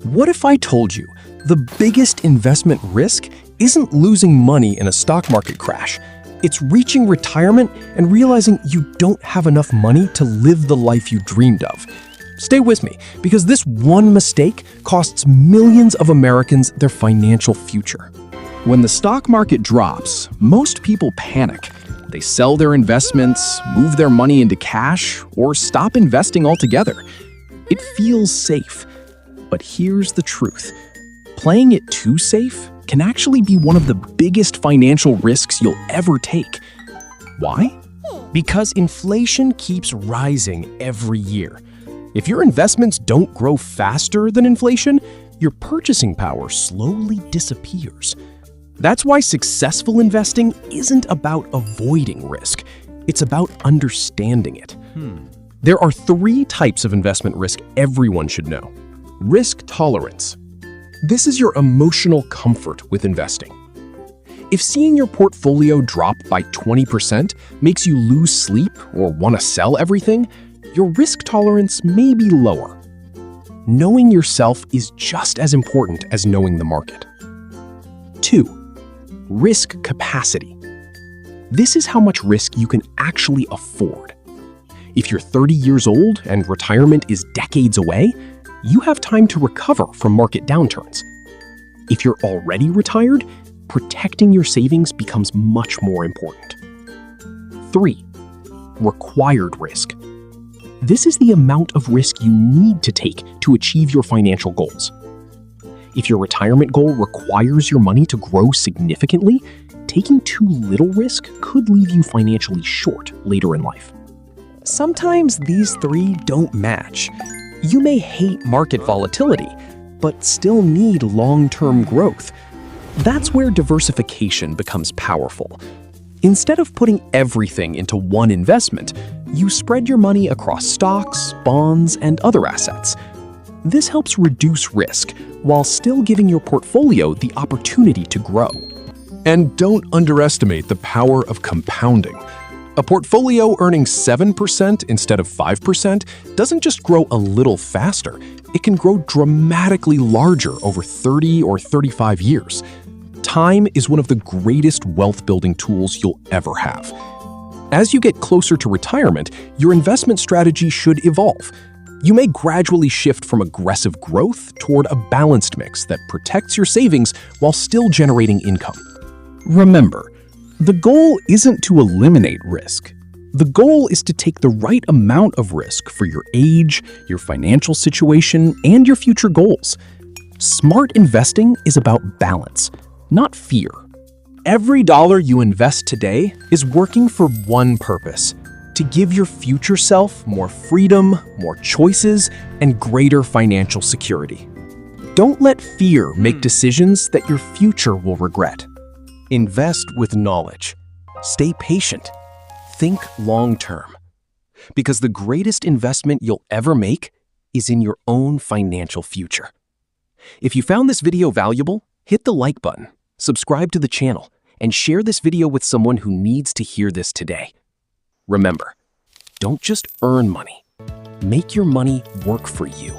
What if I told you the biggest investment risk isn't losing money in a stock market crash? It's reaching retirement and realizing you don't have enough money to live the life you dreamed of. Stay with me, because this one mistake costs millions of Americans their financial future. When the stock market drops, most people panic. They sell their investments, move their money into cash, or stop investing altogether. It feels safe. But here's the truth. Playing it too safe can actually be one of the biggest financial risks you'll ever take. Why? Because inflation keeps rising every year. If your investments don't grow faster than inflation, your purchasing power slowly disappears. That's why successful investing isn't about avoiding risk. It's about understanding it. There are 3 types of investment risk everyone should know. Risk tolerance. This is your emotional comfort with investing. If seeing your portfolio drop by 20% makes you lose sleep or want to sell everything, your risk tolerance may be lower. Knowing yourself is just as important as knowing the market. 2. Risk capacity. This is how much risk you can actually afford. If you're 30 years old and retirement is decades away, you have time to recover from market downturns. If you're already retired, protecting your savings becomes much more important. 3. Required risk. This is the amount of risk you need to take to achieve your financial goals. If your retirement goal requires your money to grow significantly, taking too little risk could leave you financially short later in life. Sometimes these 3 don't match. You may hate market volatility, but still need long-term growth. That's where diversification becomes powerful. Instead of putting everything into one investment, you spread your money across stocks, bonds, and other assets. This helps reduce risk while still giving your portfolio the opportunity to grow. And don't underestimate the power of compounding. A portfolio earning 7% instead of 5% doesn't just grow a little faster, it can grow dramatically larger over 30 or 35 years. Time is one of the greatest wealth-building tools you'll ever have. As you get closer to retirement, your investment strategy should evolve. You may gradually shift from aggressive growth toward a balanced mix that protects your savings while still generating income. Remember, the goal isn't to eliminate risk. The goal is to take the right amount of risk for your age, your financial situation, and your future goals. Smart investing is about balance, not fear. Every dollar you invest today is working for one purpose: to give your future self more freedom, more choices, and greater financial security. Don't let fear make decisions that your future will regret. Invest with knowledge. Stay patient. Think long-term. Because the greatest investment you'll ever make is in your own financial future. If you found this video valuable, hit the like button, subscribe to the channel, and share this video with someone who needs to hear this today. Remember, don't just earn money. Make your money work for you.